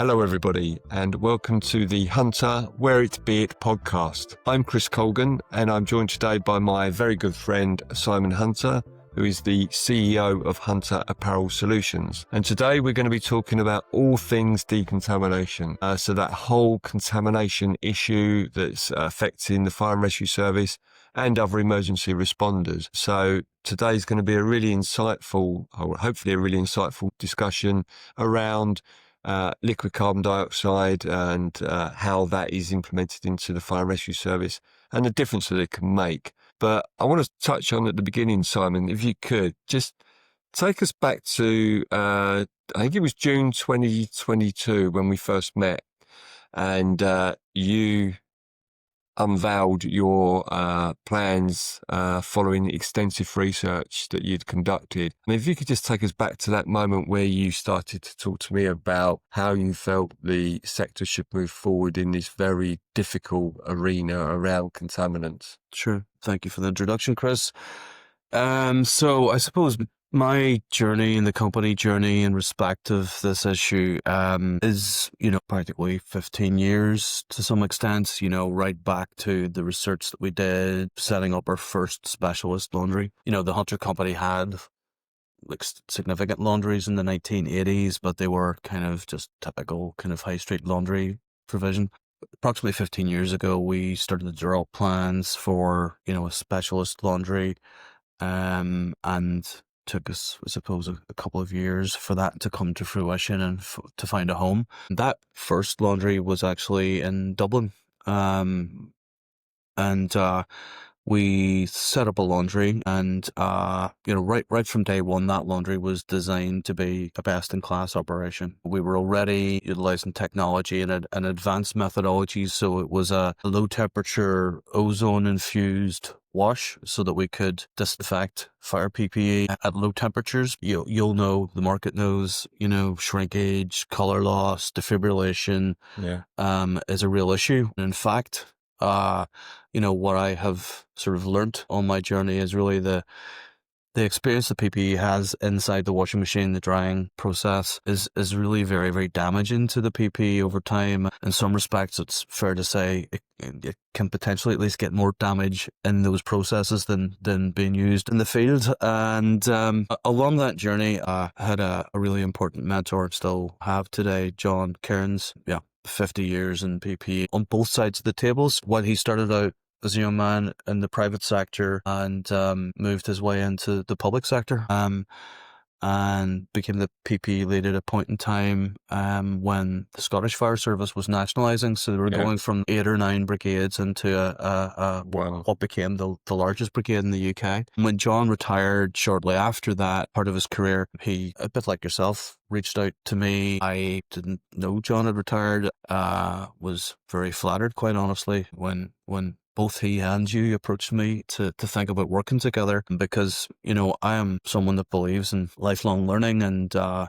Hello everybody and welcome to the Hunter Esq podcast. I'm Chris Colgan and I'm joined today by my very good friend Simon Hunter, who is the CEO of Hunter Apparel Solutions. And today we're going to be talking about all things decontamination. So that whole contamination issue that's affecting the fire and rescue service and other emergency responders. So today's going to be a really insightful, or hopefully a really insightful discussion around liquid carbon dioxide and how that is implemented into the fire and rescue service and the difference that it can make. But I want to touch on at the beginning, Simon, if you could, just take us back to, I think it was June 2022 when we first met, and you unveiled your plans following extensive research that you'd conducted. And if you could just take us back to that moment where you started to talk to me about how you felt the sector should move forward in this very difficult arena around contaminants. Sure. Thank you for the introduction, Chris. So I suppose my journey and the company journey in respect of this issue is, practically 15 years to some extent, right back to the research that we did, setting up our first specialist laundry. The Hunter company had significant laundries in the 1980s, but they were kind of just typical kind of high street laundry provision. Approximately 15 years ago, we started to draw plans for, a specialist laundry, and took us, I suppose, a couple of years for that to come to fruition and to find a home. That first laundry was actually in Dublin, and we set up a laundry, and right from day one, that laundry was designed to be a best-in-class operation. We were already utilizing technology and advanced methodologies, so it was a low-temperature, ozone-infused wash so that we could disinfect fire PPE at low temperatures. You'll know, the market knows, shrinkage, color loss, defibrillation is a real issue. In fact, what I have sort of learnt on my journey is really the experience the PPE has inside the washing machine, the drying process, is really very, very damaging to the PPE over time. In some respects, it's fair to say it can potentially at least get more damage in those processes than being used in the field. And along that journey, I had a really important mentor, still have today, John Cairns. 50 years in PPE on both sides of the tables. While he started out as a young man in the private sector and moved his way into the public sector, and became the PPE lead at a point in time when the Scottish Fire Service was nationalising. So they were going from 8 or 9 brigades into what became the largest brigade in the UK. When John retired shortly after that part of his career, he, a bit like yourself, reached out to me. I didn't know John had retired. Was very flattered, quite honestly, when both he and you approached me to think about working together, because, I am someone that believes in lifelong learning, and, I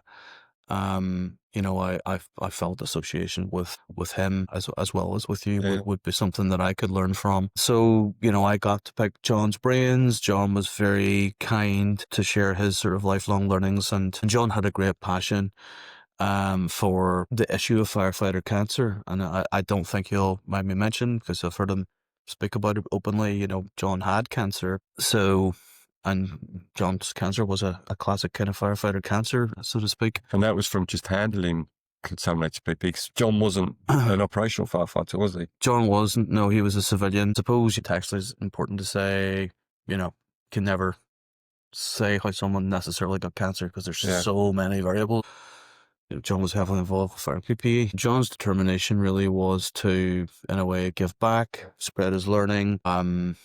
felt association with him as well as with you would be something that I could learn from. So, I got to pick John's brains. John was very kind to share his sort of lifelong learnings, and John had a great passion for the issue of firefighter cancer. And I don't think he'll mind me mention, because I've heard him speak about it openly. John had cancer. So, and John's cancer was a classic kind of firefighter cancer, so to speak. And that was from just handling contaminated PPE, because John wasn't an operational firefighter, was he? John wasn't. No, he was a civilian. I suppose textually it's important to say, can never say how someone necessarily got cancer, because there's so many variables. John was heavily involved with fire PPE. John's determination really was to, in a way, give back, spread his learning, and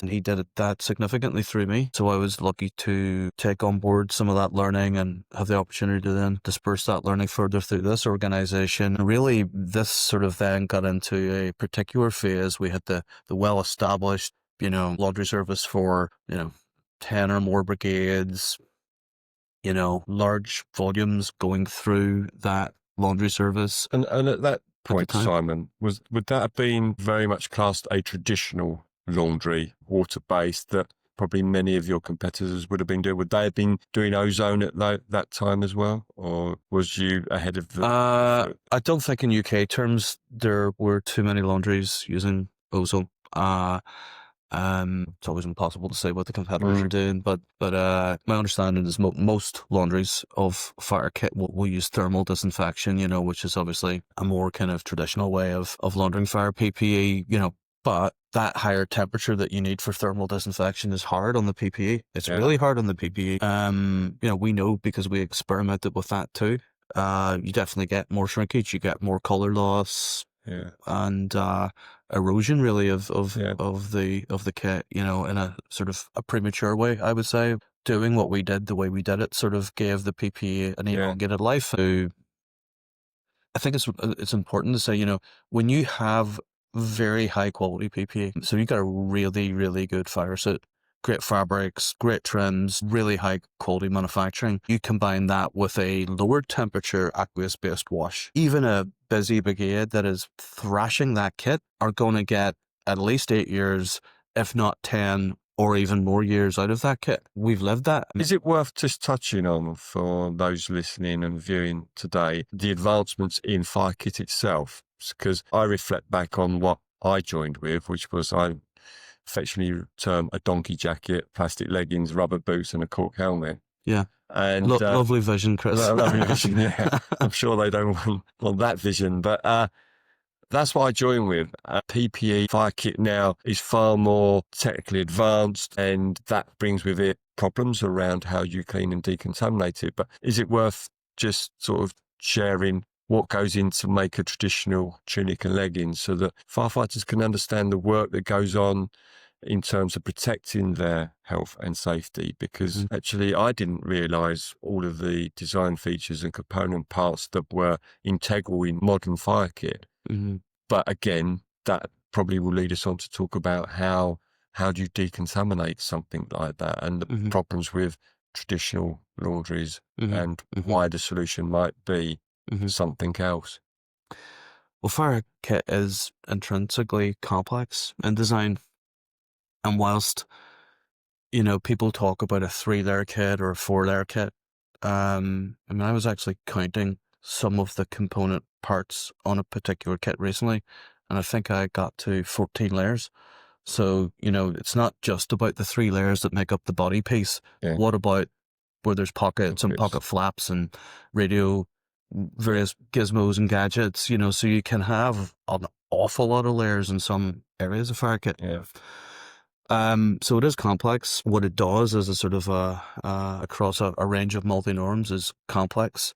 he did that significantly through me. So I was lucky to take on board some of that learning and have the opportunity to then disperse that learning further through this organisation. Really, this sort of then got into a particular phase. We had the well-established, laundry service for, 10 or more brigades, large volumes going through that laundry service. And at that point, Simon, would that have been very much classed a traditional laundry, water-based, that probably many of your competitors would have been doing. Would they have been doing ozone at that time as well? Or was you ahead of the... I don't think in UK terms there were too many laundries using ozone. It's always impossible to say what the competitors are doing, but my understanding is most laundries of fire kit will use thermal disinfection, which is obviously a more kind of traditional way of laundering fire PPE, but that higher temperature that you need for thermal disinfection is hard on the PPE. It's really hard on the PPE. We know because we experimented with that too. You definitely get more shrinkage, you get more color loss, and erosion really of the kit, in a sort of a premature way, I would say. Doing what we did the way we did it sort of gave the PPE an elongated life. I think it's important to say, when you have very high quality PPE, so you got a really, really good fire suit, great fabrics, great trims, really high quality manufacturing. You combine that with a lower temperature aqueous-based wash. Even a busy brigade that is thrashing that kit are going to get at least 8 years, if not 10 or even more years out of that kit. We've lived that. Is it worth just touching on, for those listening and viewing today, the advancements in fire kit itself? Because I reflect back on what I joined with, which was I affectionately term a donkey jacket, plastic leggings, rubber boots, and a cork helmet. Yeah. And lovely vision, Chris. Lovely vision, yeah. I'm sure they don't want that vision, but that's what I joined with. PPE fire kit now is far more technically advanced, and that brings with it problems around how you clean and decontaminate it. But is it worth just sort of sharing what goes in to make a traditional tunic and leggings so that firefighters can understand the work that goes on in terms of protecting their health and safety? Because actually I didn't realise all of the design features and component parts that were integral in modern fire kit. But again, that probably will lead us on to talk about how do you decontaminate something like that, and the problems with traditional laundries, and why the solution might be something else. Well, fire kit is intrinsically complex in design. And whilst, people talk about a 3-layer kit or a 4-layer kit, I was actually counting some of the component parts on a particular kit recently, and I think I got to 14 layers. So, it's not just about the 3 layers that make up the body piece. Yeah. What about where there's pockets and pocket flaps and radio, various gizmos and gadgets, so you can have an awful lot of layers in some areas of fire kit. Yeah. So it is complex. What it does is a sort of across a range of multi-norms is complex.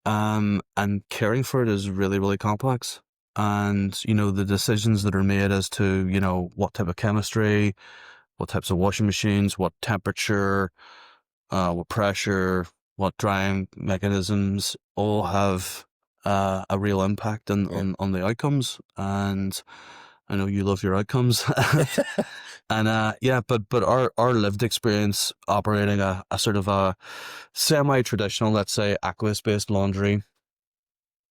And caring for it is really, really complex. And, the decisions that are made as to, what type of chemistry, what types of washing machines, what temperature, what pressure, what drying mechanisms all have a real impact on the outcomes. And I know you love your outcomes. And but our lived experience operating a sort of a semi-traditional, let's say, aqueous-based laundry,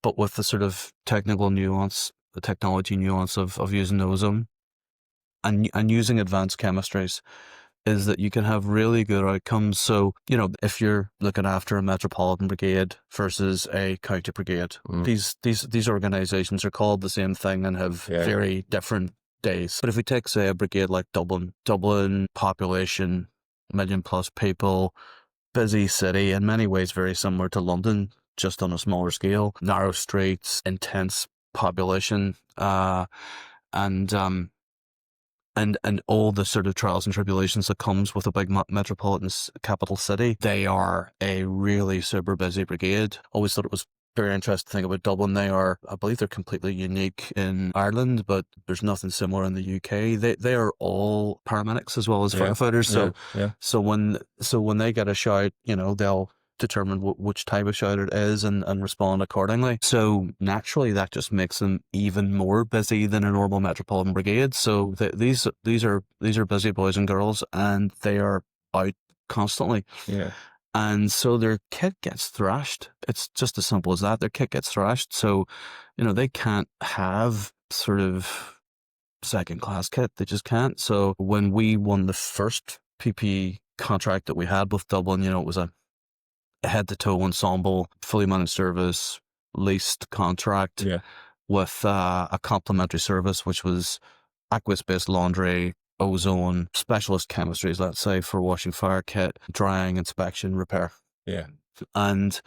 but with the sort of technical nuance, the technology nuance of using ozone and using advanced chemistries, is that you can have really good outcomes. So, if you're looking after a metropolitan brigade versus a county brigade, these organizations are called the same thing and have very different days. But if we take, say, a brigade like Dublin population, 1 million plus people, busy city, in many ways very similar to London, just on a smaller scale, narrow streets, intense population, and all the sort of trials and tribulations that comes with a big metropolitan capital city. They are a really super busy brigade. Always thought it was very interesting to think about Dublin. I believe they're completely unique in Ireland, but there's nothing similar in the UK. They are all paramedics as well as firefighters. So when they get a shout, they'll determine which type of shout it is and respond accordingly. So naturally, that just makes them even more busy than a normal metropolitan brigade. So these are busy boys and girls, and they are out constantly. Yeah. And so their kit gets thrashed. It's just as simple as that. Their kit gets thrashed. So, they can't have sort of second-class kit. They just can't. So when we won the first PPE contract that we had with Dublin, it was a head-to-toe ensemble, fully managed service, leased contract with a complementary service, which was aqueous-based laundry, ozone, specialist chemistries, let's say, for washing fire kit, drying, inspection, repair. Yeah. And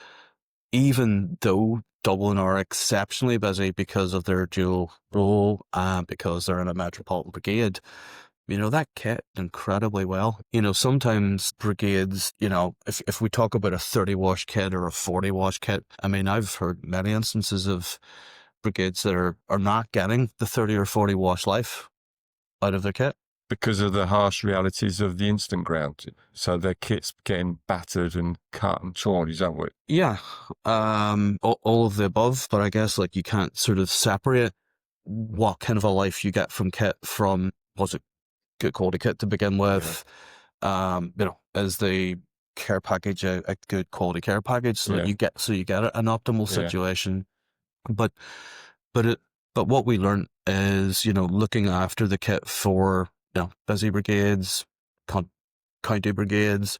even though Dublin are exceptionally busy because of their dual role and because they're in a metropolitan brigade, that kit incredibly well. Sometimes brigades, if we talk about a 30 wash kit or a 40 wash kit, I mean, I've heard many instances of brigades that are not getting the 30 or 40 wash life out of their kit. Because of the harsh realities of the instant ground. So their kit's getting battered and cut and torn, is that what? Yeah. All of the above, but I guess you can't sort of separate what kind of a life you get from kit from, was it good quality kit to begin with? Is the care package a good quality care package so that you get an optimal situation? But what we learned is, looking after the kit for, busy brigades, county brigades,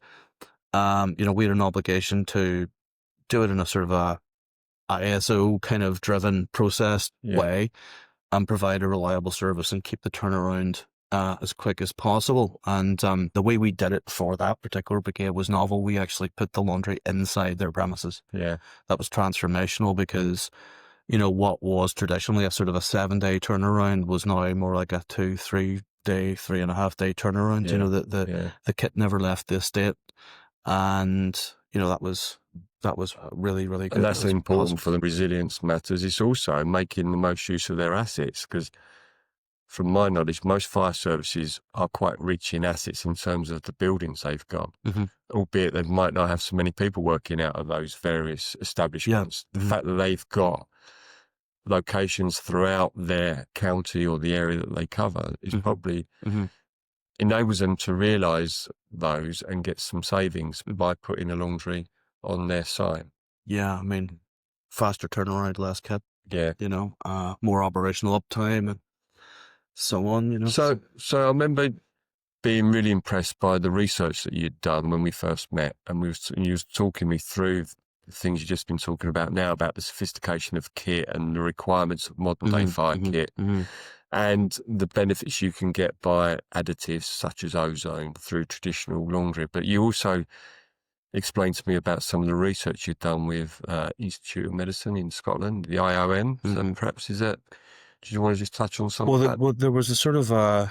we had an obligation to do it in a sort of a ISO kind of driven process way and provide a reliable service and keep the turnaround as quick as possible. And the way we did it for that particular brigade was novel. We actually put the laundry inside their premises. Yeah. That was transformational because, what was traditionally a sort of a 7-day turnaround was now more like a 2-3 day, 3.5 day turnaround. The kit never left the estate. And, that was really, really good. And that's important for the resilience matters. It's also making the most use of their assets because, from my knowledge, most fire services are quite rich in assets in terms of the buildings they've got, albeit they might not have so many people working out of those various establishments. The fact that they've got locations throughout their county or the area that they cover is probably enables them to realise those and get some savings by putting a laundry on their site. Yeah, I mean, faster turnaround, less kit. Yeah. More operational uptime and so on, So I remember being really impressed by the research that you'd done when we first met, and you was talking me through the things you've just been talking about now, about the sophistication of kit and the requirements of modern day fire kit and the benefits you can get by additives such as ozone through traditional laundry. But you also explained to me about some of the research you've done with Institute of Medicine in Scotland, the IOM. So perhaps do you want to just touch on something? Well, there was a sort of, I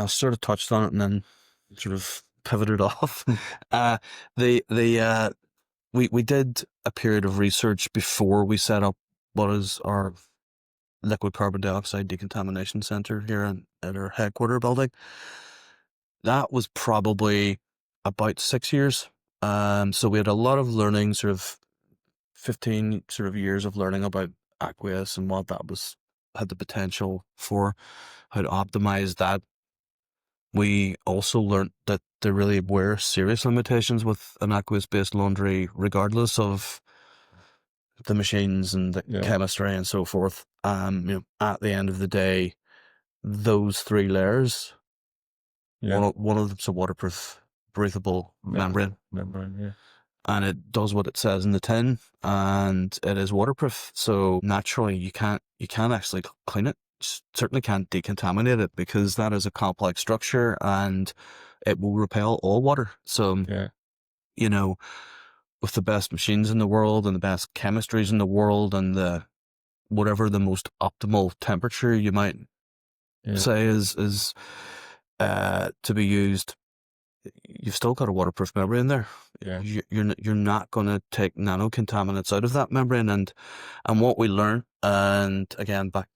sort of touched on it and then sort of pivoted off. We did a period of research before we set up what is our liquid carbon dioxide decontamination center here at our headquarter building. That was probably about 6 years. So we had a lot of learning, sort of 15 sort of years of learning about aqueous and what that had the potential for, how to optimize that. We also learned that there really were serious limitations with an aqueous-based laundry, regardless of the machines and the chemistry and so forth. At the end of the day, those 3 layers, one of them's a waterproof, breathable membrane. And it does what it says in the tin, and it is waterproof. So naturally, you can't actually clean it. Certainly can't decontaminate it because that is a complex structure and it will repel all water. So, with the best machines in the world and the best chemistries in the world and whatever the most optimal temperature you might say is to be used, you've still got a waterproof membrane there. You're not going to take nano contaminants out of that membrane. And what we learn, and again, back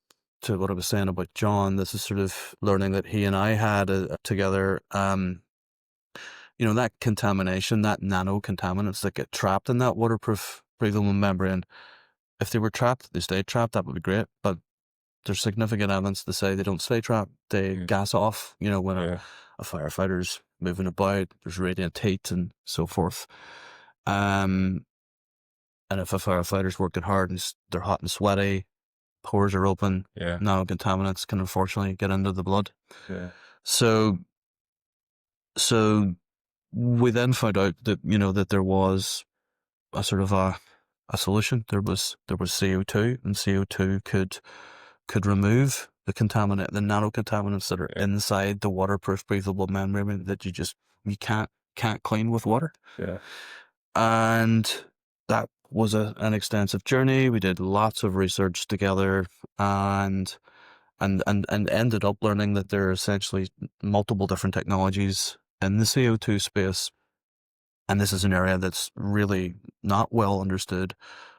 to what I was saying about John, this is sort of learning that he and I had together. That contamination, that nano contaminants that get trapped in that waterproof breathable membrane, if they were trapped, they stayed trapped, that would be great. But there's significant evidence to say they don't stay trapped. They gas off, when a firefighter's moving about, there's radiant heat and so forth. And if a firefighter's working hard and they're hot and sweaty, pores are open, nano contaminants can unfortunately get into the blood. So So we then found out that, that there was a sort of a solution. There was CO2, and CO2 could remove the nano contaminants that are inside the waterproof breathable membrane that you can't clean with water. Yeah. And that was an extensive journey. We did lots of research together, and ended up learning that there are essentially multiple different technologies in the CO2 space. And this is an area that's really not well understood,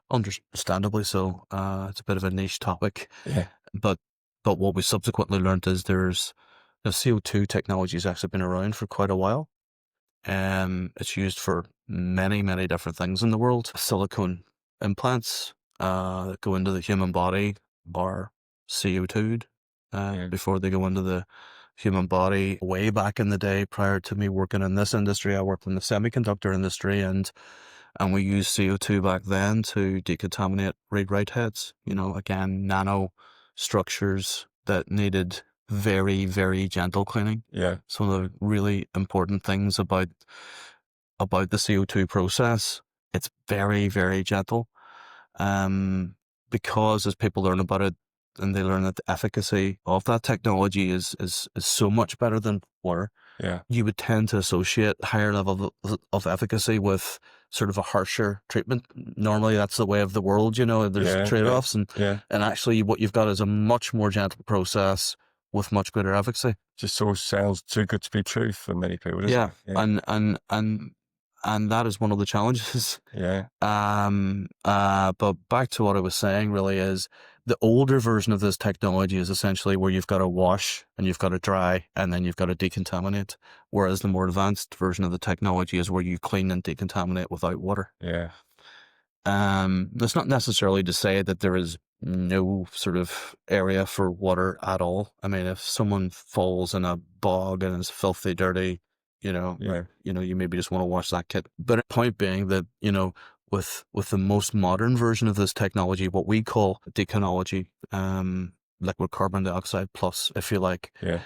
understandably so. It's a bit of a niche topic. Yeah. But what we subsequently learned is there's the CO2 technology has actually been around for quite a while. It's used for many, many different things in the world. Silicone implants that go into the human body are CO2'd before they go into the human body. Way back in the day, prior to me working in this industry, I worked in the semiconductor industry, and we used CO2 back then to decontaminate read-write heads. Again, nano structures that needed very, very gentle cleaning. Yeah. Some of the really important things about the CO2 process, it's very, very gentle. Because as people learn about it, and they learn that the efficacy of that technology is so much better than water. Yeah. You would tend to associate higher level of efficacy with sort of a harsher treatment. Normally that's the way of the world, there's trade-offs, and actually what you've got is a much more gentle process with much greater efficacy. Just sort of sounds too good to be true for many people, doesn't it? Yeah. And that is one of the challenges. Yeah. But back to what I was saying really is the older version of this technology is essentially where you've got to wash and you've got to dry and then you've got to decontaminate. Whereas the more advanced version of the technology is where you clean and decontaminate without water. Yeah. That's not necessarily to say that there is no sort of area for water at all. I mean, if someone falls in a bog and is filthy dirty, you maybe just want to wash that kit. But the point being that, with the most modern version of this technology, what we call deconology, liquid carbon dioxide plus, if you like. Yeah.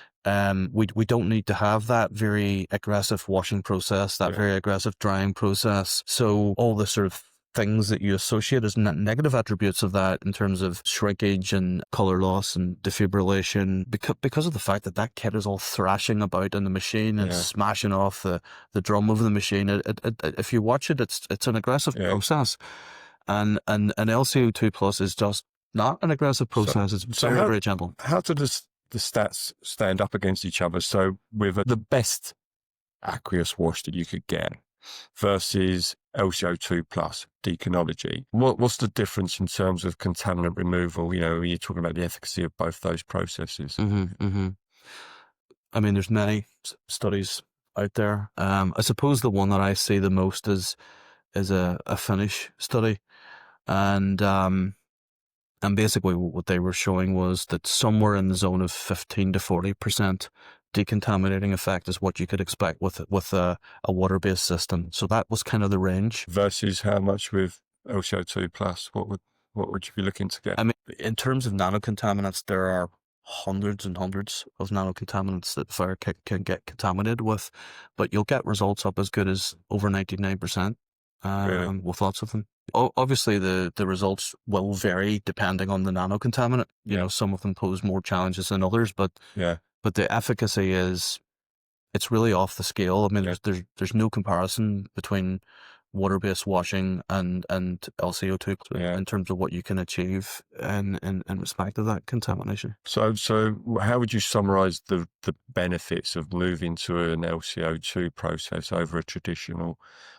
We don't need to have that very aggressive washing process, that very aggressive drying process. So all the sort of things that you associate as negative attributes of that in terms of shrinkage and color loss and defibrillation, because of the fact that kit is all thrashing about in the machine and smashing off the drum of the machine. If you watch it, it's an aggressive process, and LCO2 plus is just not an aggressive process. It's very, very gentle. How do the stats stand up against each other? So with the best aqueous wash that you could get versus LCO2 plus Deconology, what's the difference in terms of contaminant removal? You're talking about the efficacy of both those processes. I mean, there's many studies out there. I suppose the one that I see the most is a Finnish study, and basically what they were showing was that somewhere in the zone of 15 to 40% decontaminating effect is what you could expect with a water-based system. So that was kind of the range. Versus how much with LCO2 plus? What would you be looking to get? I mean, in terms of nanocontaminants, there are hundreds and hundreds of nanocontaminants that fire can get contaminated with, but you'll get results up as good as over 99% Really? with lots of them. Obviously, the results will vary depending on the nanocontaminant. Some of them pose more challenges than others, but the efficacy it's really off the scale. I mean, there's no comparison between water-based washing and LCO2 in terms of what you can achieve in respect of that contamination. So how would you summarize the benefits of moving to an LCO2 process over a traditional?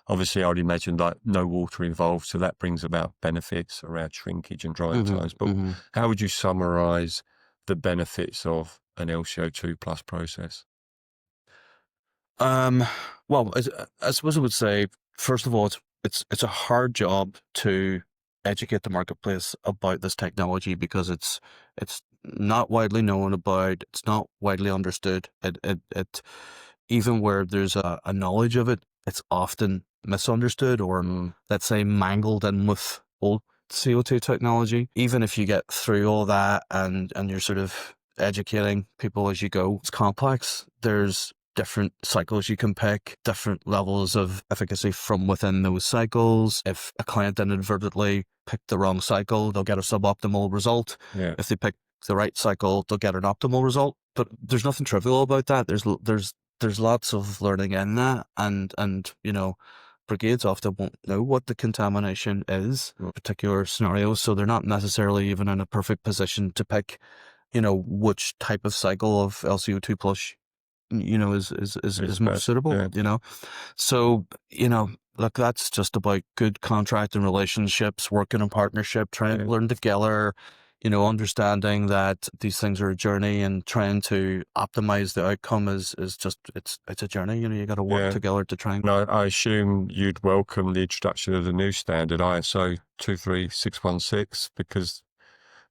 Obviously, I would imagine like no water involved, so that brings about benefits around shrinkage and drying times. But how would you summarize the benefits of an LCO2 plus process? Well, I suppose I would say, first of all, it's a hard job to educate the marketplace about this technology because it's not widely known about, it's not widely understood. It even where there's a knowledge of it, it's often misunderstood or let's say mangled in with old CO2 technology. Even if you get through all that and you're sort of educating people as you go, it's complex. There's different cycles you can pick, different levels of efficacy from within those cycles. If a client inadvertently picked the wrong cycle, they'll get a suboptimal result. Yeah. If they pick the right cycle, they'll get an optimal result. But there's nothing trivial about that. There's lots of learning in that, and brigades often won't know what the contamination is in particular scenarios, so they're not necessarily even in a perfect position to pick, which type of cycle of LCO2 plus is most best, suitable, yeah. So, look, that's just about good contract and relationships, working in partnership, trying to learn together, understanding that these things are a journey and trying to optimize the outcome is just, it's a journey, you got to work together to try and... No, I assume you'd welcome the introduction of the new standard, ISO 23616, because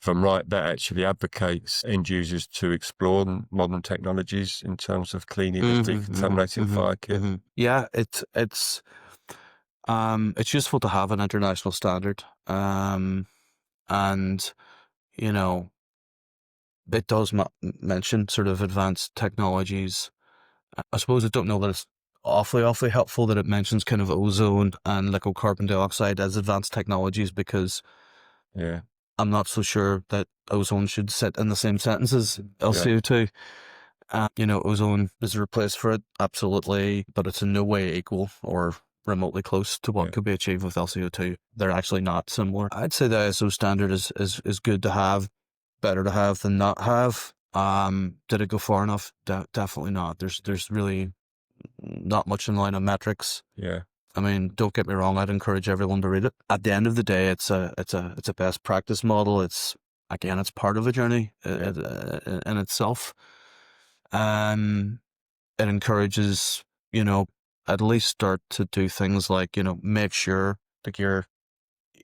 if I'm right, that actually advocates end users to explore modern technologies in terms of cleaning and decontaminating fire kit. Yeah, it's useful to have an international standard, and it does mention sort of advanced technologies. I suppose I don't know that it's awfully helpful that it mentions kind of ozone and liquid carbon dioxide as advanced technologies, because I'm not so sure that ozone should sit in the same sentence as LCO2. Ozone is a replace for it, absolutely, but it's in no way equal or remotely close to what could be achieved with LCO2. They're actually not similar. I'd say the ISO standard is good to have, better to have than not have. Did it go far enough? Definitely not. There's really not much in line of metrics. Yeah. I mean, don't get me wrong, I'd encourage everyone to read it. At the end of the day, it's a best practice model. It's part of a journey in itself. It encourages, at least start to do things like, make sure that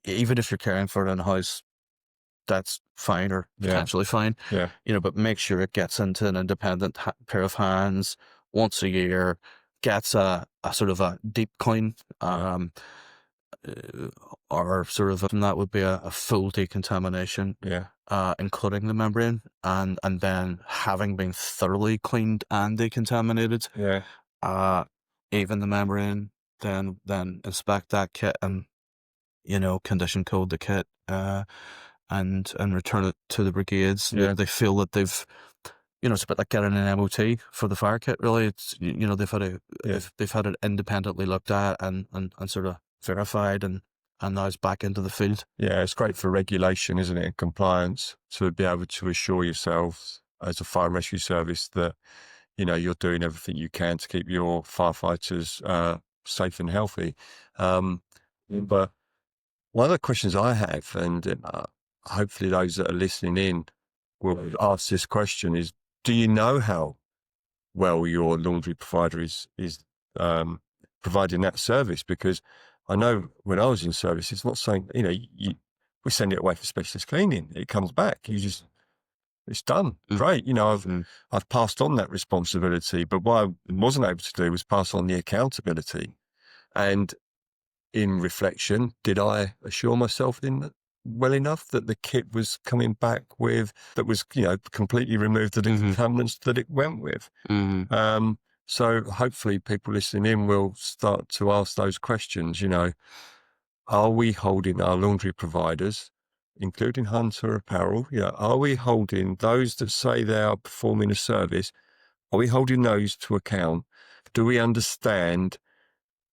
even if you're caring for it in house, that's fine or potentially fine. Yeah. But make sure it gets into an independent pair of hands once a year, gets a sort of a deep clean, or sort of, and that would be a full decontamination, including the membrane, and then having been thoroughly cleaned and decontaminated, even the membrane, then inspect that kit and condition code the kit, and return it to the brigades. They feel that they've, it's a bit like getting an MOT for the fire kit, really. It's, they've had it independently looked at and sort of verified, and now it's back into the field. Yeah, it's great for regulation, isn't it, and compliance, to be able to assure yourselves as a fire and rescue service that, you're doing everything you can to keep your firefighters safe and healthy. But one of the questions I have, and hopefully those that are listening in will ask this question, is, do you know how well your laundry provider is providing that service? Because I know when I was in service, it's not saying, we send it away for specialist cleaning. It comes back. It's done. Great. I've passed on that responsibility, but what I wasn't able to do was pass on the accountability. And in reflection, did I assure myself well enough that the kit was coming back with, that was, completely removed the contaminants that it went with? So hopefully people listening in will start to ask those questions, are we holding our laundry providers, including Hunter Apparel, are we holding those that say they are performing a service, are we holding those to account? Do we understand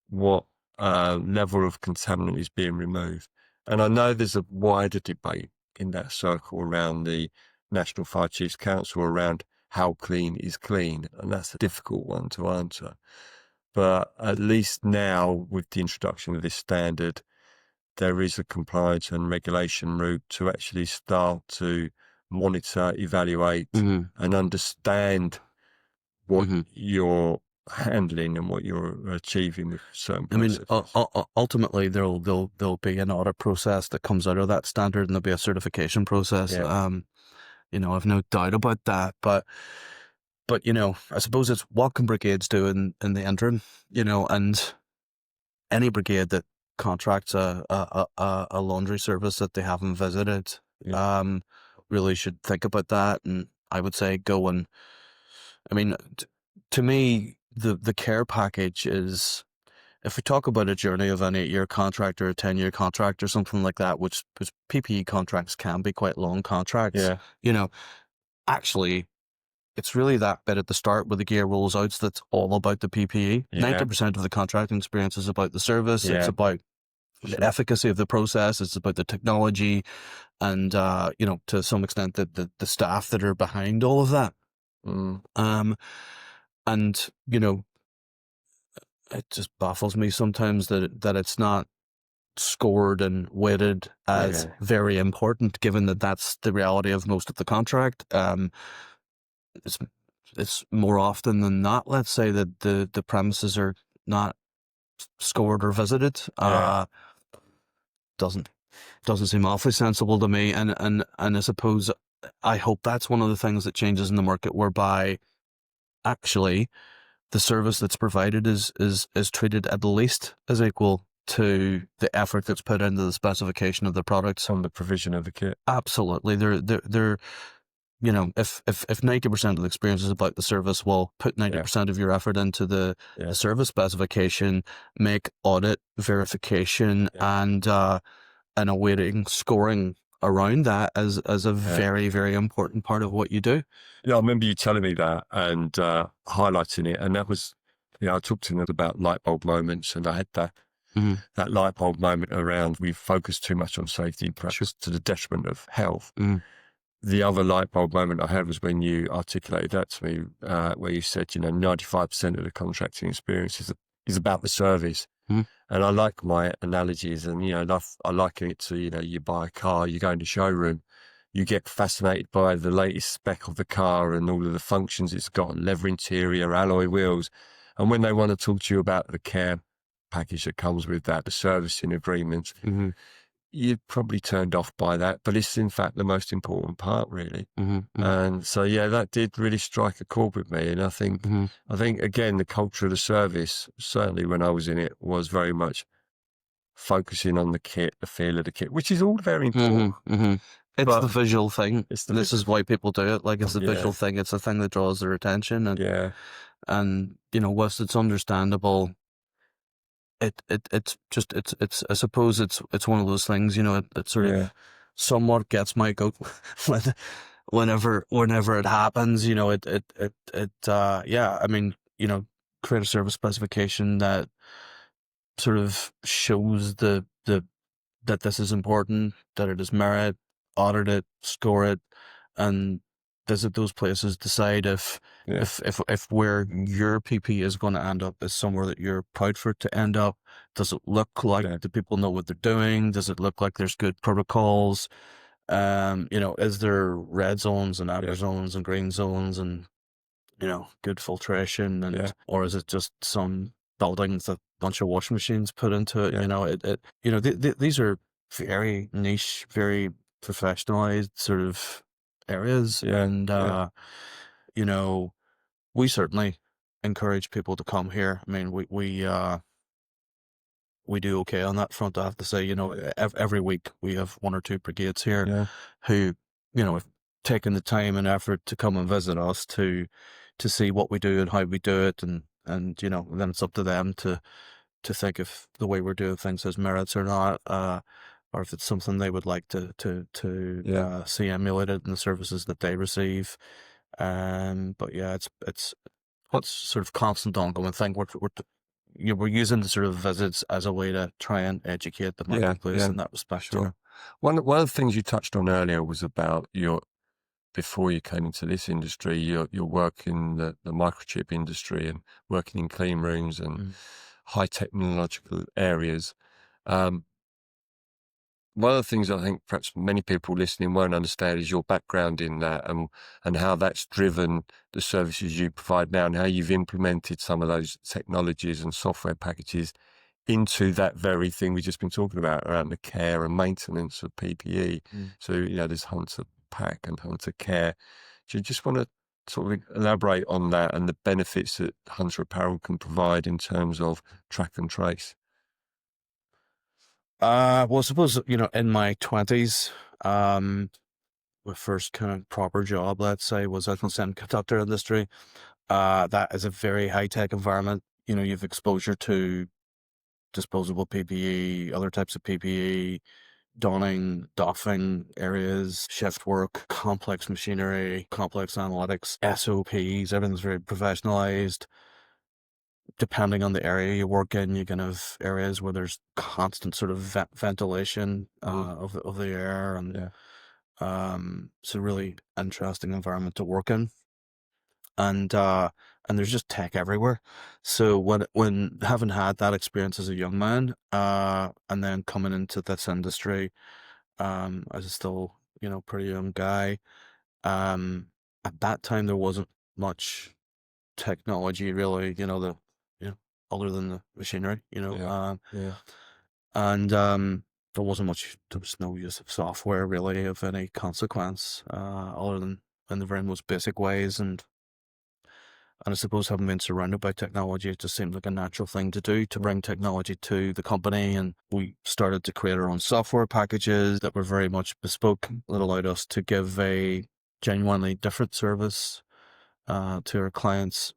what level of contaminant is being removed? And I know there's a wider debate in that circle around the National Fire Chiefs Council around how clean is clean, and that's a difficult one to answer. But at least now, with the introduction of this standard, there is a compliance and regulation route to actually start to monitor, evaluate, and understand what you're handling and what you're achieving with certain processes. I mean, ultimately, there'll be an audit process that comes out of that standard, and there'll be a certification process. I've no doubt about that. But I suppose it's what can brigades do in the interim, and any brigade that contracts a laundry service that they haven't visited, really should think about that. And I would say go and, I mean, to me, the care package is, if we talk about a journey of an 8-year contract or a 10-year contract or something like that, which PPE contracts can be quite long contracts, Yeah. you know, actually, it's really that bit at the start where the gear rolls out that's all about the PPE. Yeah. 90% of the contracting experience is about the service. Yeah. It's about For the sure. efficacy of the process. It's about the technology and, to some extent, the staff that are behind all of that. And, it just baffles me sometimes that it's not scored and weighted as very important, given that that's the reality of most of the contract. It's more often than not, let's say, that the premises are not scored or visited. Doesn't seem awfully sensible to me. And I suppose I hope that's one of the things that changes in the market, whereby actually the service that's provided is treated at least as equal to the effort that's put into the specification of the products on the provision of the kit. Absolutely. They're if 90% of the experience is about the service, well, put 90% of your effort into the service specification, make audit, verification, and awaiting scoring around that as a very, very important part of what you do. Yeah, I remember you telling me that and highlighting it, and that was, I talked to them about light bulb moments, and I had that light bulb moment around we focus too much on safety, perhaps to the detriment of health. The other light bulb moment I had was when you articulated that to me, where you said, 95% of the contracting experience is about the service. And I like my analogies, and, I liken it to, you buy a car, you go in the showroom, you get fascinated by the latest spec of the car and all of the functions it's got, leather interior, alloy wheels. And when they want to talk to you about the care package that comes with that, the servicing agreements, you're probably turned off by that, but it's in fact the most important part, really. And so, that did really strike a chord with me. And I think, again, the culture of the service, certainly when I was in it, was very much focusing on the kit, the feel of the kit, which is all very important. It's the visual thing. This is why people do it. Like, it's the visual thing. It's the thing that draws their attention. And whilst it's understandable, it's I suppose it's one of those things, it sort of somewhat gets my goat whenever it happens, create a service specification that sort of shows that this is important, that it is merit, audit it, score it, and visit those places, decide if where your PP is going to end up is somewhere that you're proud for it to end up. Does it look like the people know what they're doing? Does it look like there's good protocols? Is there red zones and amber zones and green zones and, good filtration, and or is it just some building with a bunch of washing machines put into it? These are very niche, very professionalized sort of areas, and we certainly encourage people to come here. I mean, we do okay on that front, I have to say. Every week we have 1 or 2 brigades here who have taken the time and effort to come and visit us to see what we do and how we do it, and then it's up to them to think if the way we're doing things has merits or not, or if it's something they would like to see emulated in the services that they receive. But it's sort of constant ongoing thing. We're using the sort of visits as a way to try and educate the marketplace in that respect. Sure. One of the things you touched on earlier was about before you came into this industry, your work in the microchip industry and working in clean rooms and high technological areas. One of the things I think perhaps many people listening won't understand is your background in that, and how that's driven the services you provide now, and how you've implemented some of those technologies and software packages into that very thing we've just been talking about around the care and maintenance of PPE. So, there's Hunter Pack and Hunter Care. Do you just want to sort of elaborate on that and the benefits that Hunter Apparel can provide in terms of track and trace? Well, I suppose, in my 20s, my first kind of proper job, let's say, was at the semiconductor industry. That is a very high-tech environment. You've exposure to disposable PPE, other types of PPE, donning, doffing areas, shift work, complex machinery, complex analytics, SOPs, everything's very professionalized. Depending on the area you work in, you can have areas where there's constant sort of ventilation of the air, and it's a really interesting environment to work in. And there's just tech everywhere. So when having had that experience as a young man, and then coming into this industry, as a still, pretty young guy, at that time there wasn't much technology really, you know, other than the machinery, and there was no use of software really of any consequence, other than in the very most basic ways. And I suppose having been surrounded by technology, it just seemed like a natural thing to do, to bring technology to the company. And we started to create our own software packages that were very much bespoke, that allowed us to give a genuinely different service to our clients.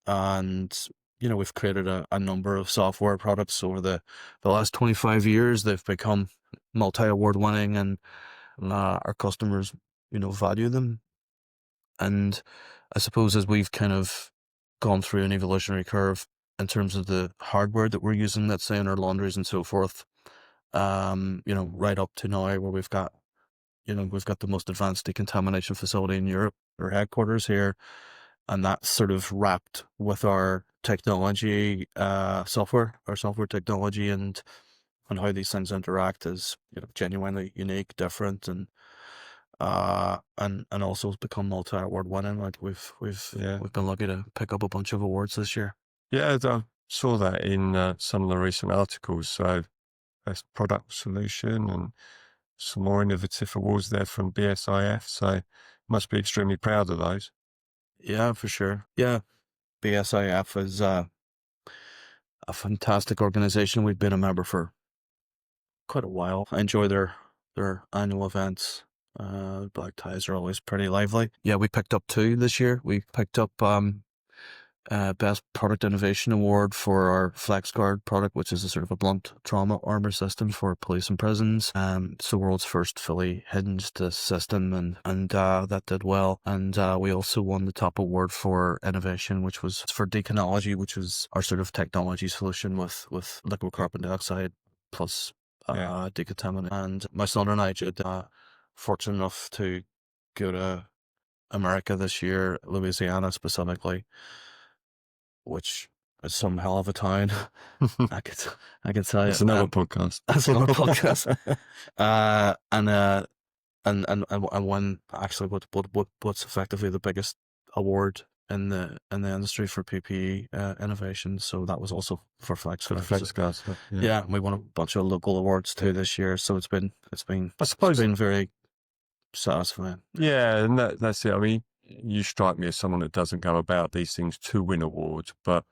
And, we've created a number of software products over the last 25 years. They've become multi-award winning, and our customers, value them. And I suppose as we've kind of gone through an evolutionary curve in terms of the hardware that we're using, let's say in our laundries and so forth, right up to now where we've got the most advanced decontamination facility in Europe, our headquarters here, and that's sort of wrapped with our technology, our software technology, and how these things interact is, genuinely unique, different, and also has become multi-award winning. Like we've been lucky to pick up a bunch of awards this year. Yeah, I saw that in some of the recent articles. So best product solution and some more innovative awards there from BSIF. So must be extremely proud of those. Yeah, for sure. Yeah, BSIF is a fantastic organization. We've been a member for quite a while. I enjoy their annual events. Black ties are always pretty lively. Yeah, we picked up 2 this year. We picked up Best Product Innovation Award for our FlexGuard product, which is a sort of a blunt trauma armor system for police and prisons. It's the world's first fully hinged system, and that did well. And we also won the top award for innovation, which was for Deconology, which was our sort of technology solution with liquid carbon dioxide plus decontamination. And my son and I did fortunate enough to go to America this year, Louisiana specifically, which is some hell of a town. I could tell you. It's another podcast. That's another podcast. And won actually what's effectively the biggest award in the industry for PPE innovation. So that was also for FlexGuard. Yeah, we won a bunch of local awards too this year. So it's been very satisfying. Yeah, and that's it. I mean, you strike me as someone that doesn't go about these things to win awards, but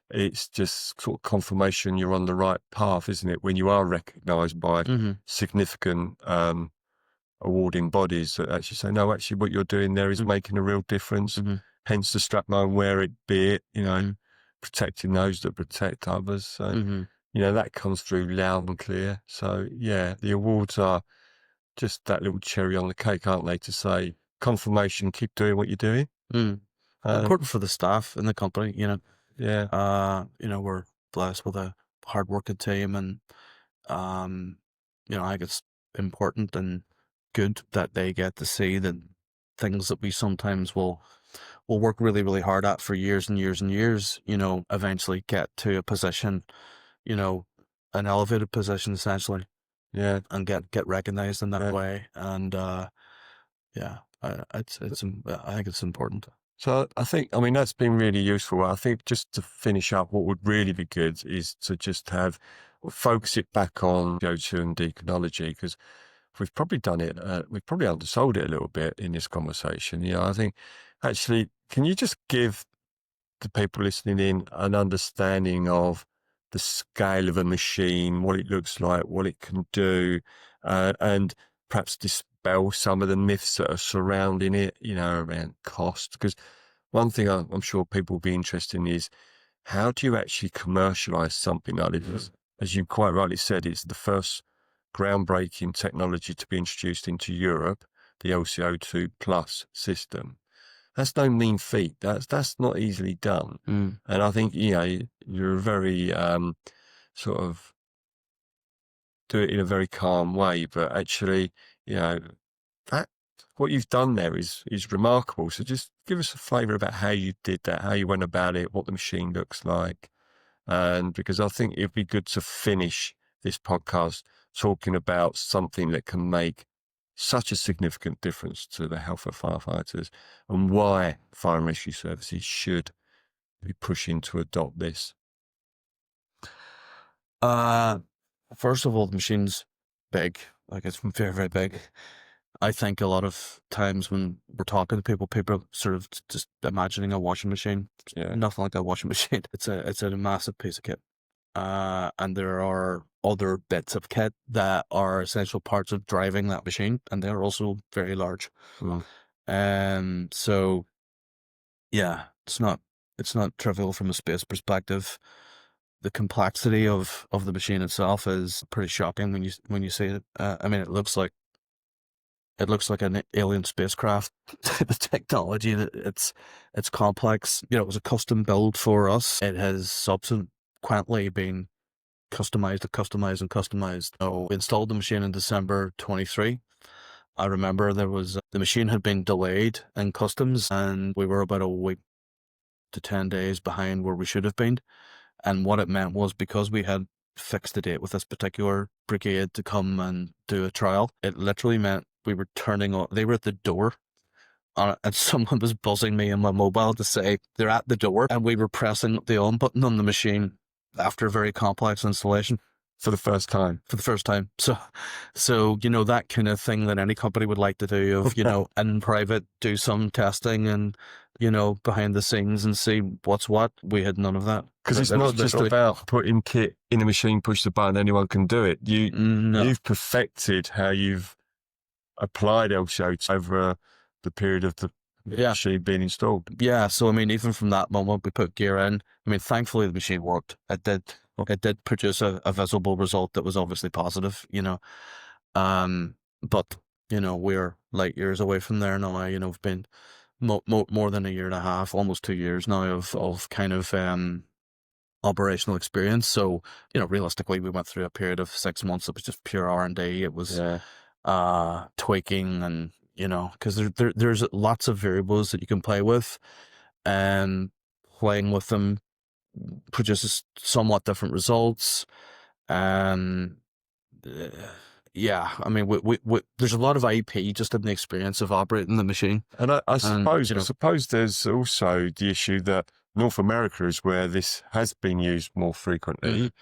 it's just sort of confirmation you're on the right path, isn't it? When you are recognised by significant awarding bodies that actually say, no, actually what you're doing there is making a real difference. Hence the strap on where it be it, protecting those that protect others. So, that comes through loud and clear. So, yeah, the awards are just that little cherry on the cake, aren't they, to say confirmation, keep doing what you're doing. Important for the staff in the company, Yeah. We're blessed with a hardworking team, and I think it's important and good that they get to see that things that we sometimes will work really, really hard at for years and years and years, eventually get to a position, an elevated position essentially. Yeah. And get recognized in that way. And I think it's important. So I mean, that's been really useful. I think just to finish up, what would really be good is to just focus it back on CO2 and deconology, because we've probably done it, we've probably undersold it a little bit in this conversation. I think actually, can you just give the people listening in an understanding of the scale of a machine, what it looks like, what it can do, and perhaps dispel some of the myths that are surrounding it, around cost? Because one thing I'm sure people will be interested in is how do you actually commercialize something like this? As you quite rightly said, it's the first groundbreaking technology to be introduced into Europe, the LCO₂ plus system. That's no mean feat. That's not easily done. And I think, you're very sort of do it in a very calm way, but actually, that what you've done there is remarkable. So just give us a flavour about how you did that, how you went about it, what the machine looks like. And because I think it'd be good to finish this podcast talking about something that can make such a significant difference to the health of firefighters and why fire and rescue services should be pushing to adopt this. First of all, the machine's big. Like, it's very, very big. I think a lot of times when we're talking to people, people are sort of just imagining a washing machine. Yeah. Nothing like a washing machine. It's a massive piece of kit. And there are other bits of kit that are essential parts of driving that machine, and they're also very large. So yeah, it's not trivial from a space perspective. The complexity of the machine itself is pretty shocking when you see it. I mean, it looks like an alien spacecraft type of technology. It's complex. It was a custom build for us. It has subsequently been customized and customized and customized. So we installed the machine in December 23. I remember the machine had been delayed in customs, and we were about a week to 10 days behind where we should have been. And what it meant was, because we had fixed a date with this particular brigade to come and do a trial, it literally meant we were turning on, they were at the door, and someone was buzzing me on my mobile to say they're at the door, and we were pressing the on button on the machine after a very complex installation. For the first time. So, that kind of thing that any company would like to do of, in private, do some testing and, behind the scenes and see what's what. We had none of that. Because it's not just about putting kit in a machine, push the button, anyone can do it. You've perfected how you've applied LCO over the period of the machine being installed. Yeah, so I mean, even from that moment, we put gear in. I mean, thankfully the machine worked. It did produce a visible result that was obviously positive, but we're light years away from there now. We've been more than a year and a half, almost 2 years now of kind of operational experience. So realistically, we went through a period of 6 months. It was just pure R&D. It was tweaking, and because there's lots of variables that you can play with, and playing with them produces somewhat different results. Yeah, I mean, we there's a lot of IP just in the experience of operating the machine. And I suppose there's also the issue that North America is where this has been used more frequently,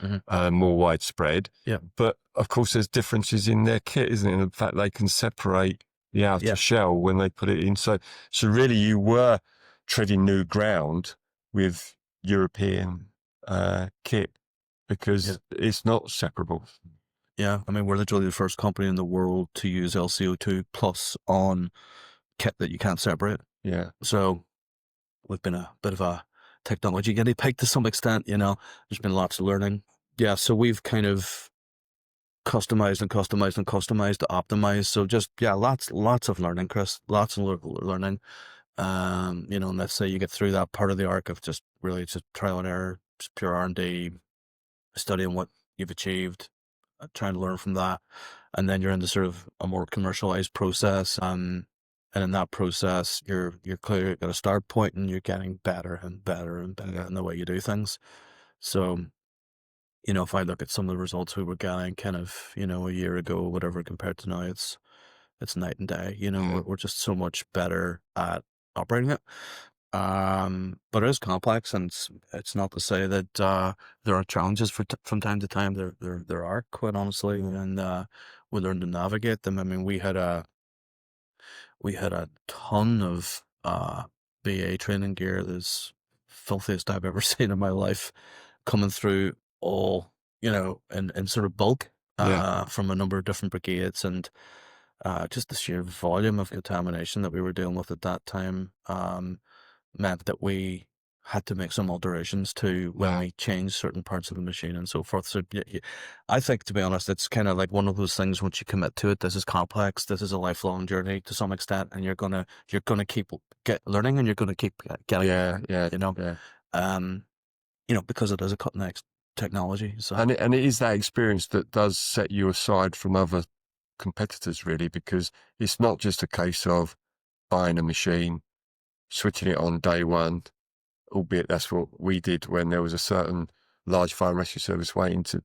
more widespread. Yeah. But of course, there's differences in their kit, isn't it? In fact, they can separate the outer shell when they put it in. So really, you were treading new ground with European kit, because it's not separable. Yeah, I mean, we're literally the first company in the world to use LCO₂ plus on kit that you can't separate. Yeah. So we've been a bit of a technology guinea pig to some extent. There's been lots of learning. Yeah, so we've kind of customized and customized and customized to optimize. So just lots of learning, Chris. Lots of learning. And let's say you get through that part of the arc of just really just trial and error, just pure R&D, studying what you've achieved, trying to learn from that, and then you're into sort of a more commercialized process. And in that process, you're clearly at a start point, and you're getting better and better and better in the way you do things. So, if I look at some of the results we were getting kind of, a year ago, whatever, compared to now, it's night and day. We're just so much better at operating it. But it is complex, and it's not to say that there are challenges from time to time. There are, quite honestly, and we learn to navigate them. I mean, we had a ton of BA training gear, that's filthiest I've ever seen in my life, coming through all in sort of bulk from a number of different brigades, and just the sheer volume of contamination that we were dealing with at that time. meant that we had to make some alterations to when we changed certain parts of the machine and so forth. So I think, to be honest, it's kind of like one of those things. Once you commit to it, this is complex. This is a lifelong journey to some extent, and you're gonna keep learning, and you're gonna keep getting because it is a cutting edge technology. So and it is that experience that does set you aside from other competitors, really, because it's not just a case of buying a machine, switching it on day one, albeit that's what we did when there was a certain large fire and rescue service waiting to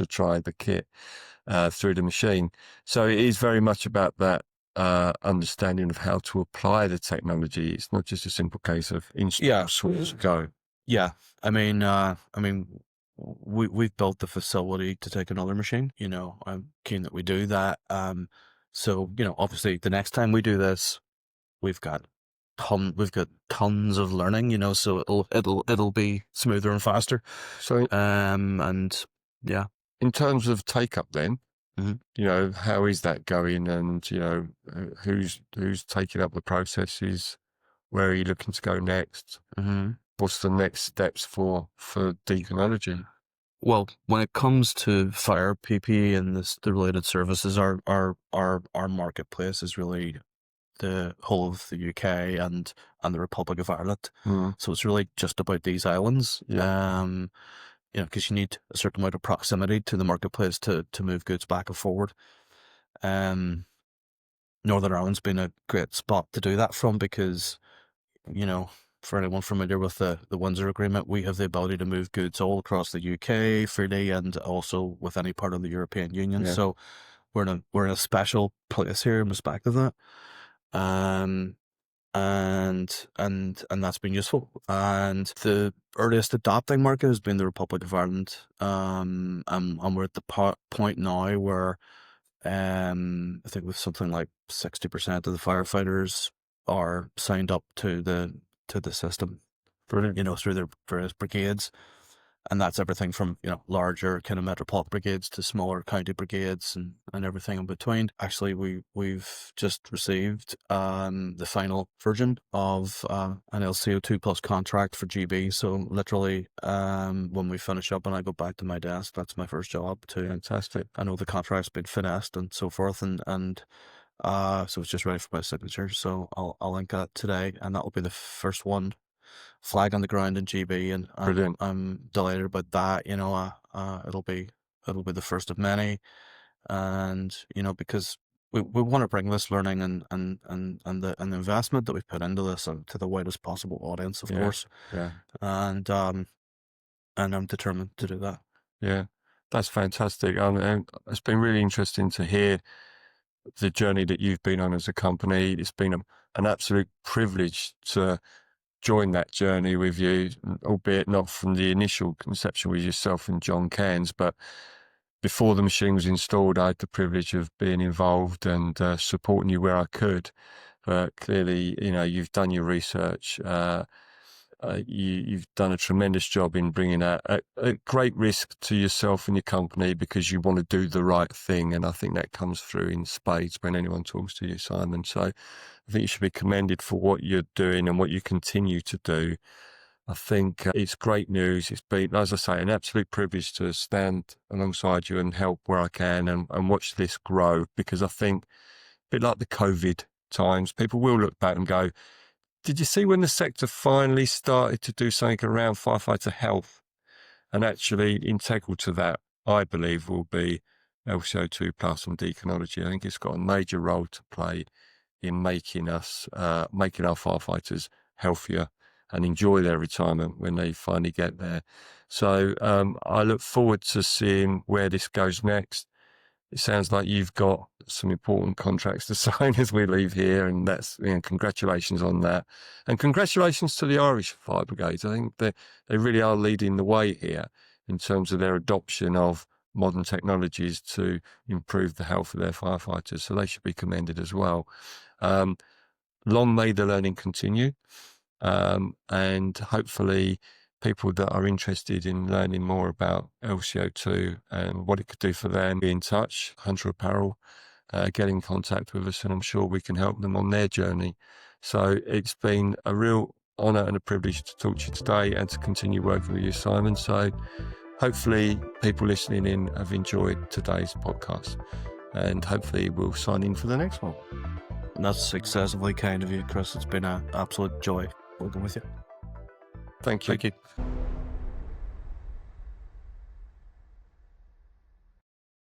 try the kit through the machine. So it is very much about that understanding of how to apply the technology. It's not just a simple case of install, switch, go. Yeah, I mean, we've built the facility to take another machine. I'm keen that we do that. So obviously, the next time we do this, we've got tons of learning. So it'll be smoother and faster. So, and yeah, in terms of take up, then, mm-hmm. How is that going? And who's taking up the processes? Where are you looking to go next? Mm-hmm. What's the next steps for Deconology? Well, when it comes to fire PPE and the related services, our marketplace is really the whole of the UK and the Republic of Ireland. So it's really just about these islands. Because you need a certain amount of proximity to the marketplace to move goods back and forward. Northern Ireland's been a great spot to do that from because, for anyone familiar with the Windsor Agreement, we have the ability to move goods all across the UK freely and also with any part of the European Union. Yeah. So we're in a special place here in respect of that. And that's been useful. And the earliest adopting market has been the Republic of Ireland. And we're at the point now where I think with something like 60% of the firefighters are signed up to the system. Brilliant. Through their various brigades. And that's everything from, larger kind of metropolitan brigades to smaller county brigades and everything in between. Actually, we've just received the final version of an LCO₂ plus contract for GB. So literally, when we finish up and I go back to my desk, that's my first job too. Fantastic. I know the contract's been finessed and so forth, and so it's just ready for my signature. So I'll link that today, and that will be the first one. Flag on the ground in GB, and I'm delighted about that. It'll be the first of many, and because we want to bring this learning and the investment that we've put into this to the widest possible audience, of course. Yeah. And I'm determined to do that. Yeah, that's fantastic. And it's been really interesting to hear the journey that you've been on as a company. It's been an absolute privilege to join that journey with you, albeit not from the initial conception with yourself and John Cairns, but before the machine was installed, I had the privilege of being involved and supporting you where I could. But clearly, you've done your research. You've done a tremendous job in bringing a great risk to yourself and your company because you want to do the right thing. And I think that comes through in spades when anyone talks to you, Simon. So I think you should be commended for what you're doing and what you continue to do. I think it's great news. It's been, as I say, an absolute privilege to stand alongside you and help where I can and watch this grow, because I think, a bit like the COVID times, people will look back and go, did you see when the sector finally started to do something around firefighter health? And actually integral to that, I believe, will be LCO₂ plus and Deconology. I think it's got a major role to play in making our firefighters healthier and enjoy their retirement when they finally get there. So I look forward to seeing where this goes next. It sounds like you've got some important contracts to sign as we leave here, and that's congratulations on that. And congratulations to the Irish Fire Brigades. I think they really are leading the way here in terms of their adoption of modern technologies to improve the health of their firefighters. So they should be commended as well. Long may the learning continue. And hopefully people that are interested in learning more about LCO₂ and what it could do for them, be in touch. Hunter Apparel, get in contact with us, and I'm sure we can help them on their journey. So it's been a real honour and a privilege to talk to you today and to continue working with you, Simon. So hopefully people listening in have enjoyed today's podcast, and hopefully we'll sign in for the next one. And that's excessively kind of you, Chris. It's been an absolute joy working with you. Thank you. Thank you.